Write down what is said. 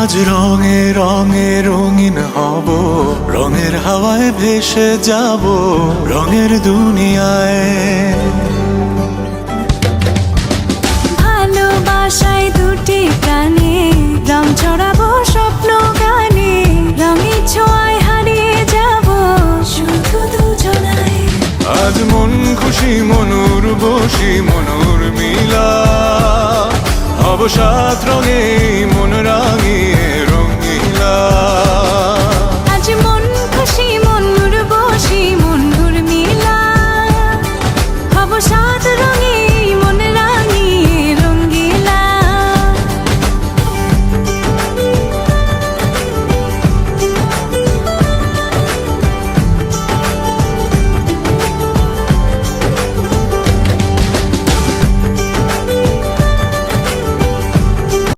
আজ রঙে রঙে রঙিন হব, রঙের হাওয়ায় ভেসে যাব রঙের দুনিয়ায়। ভালোবাসায় দুটি প্রাণে রং ছড়াবো স্বপ্ন গানে, রঙের ছোঁয়ায় হারিয়ে যাব শুধু দুজনায়। আজ মন খুশি মনুর বসি মনুর মিলা, হব সাত রঙে মন রাঙিয়ে রঙিলা।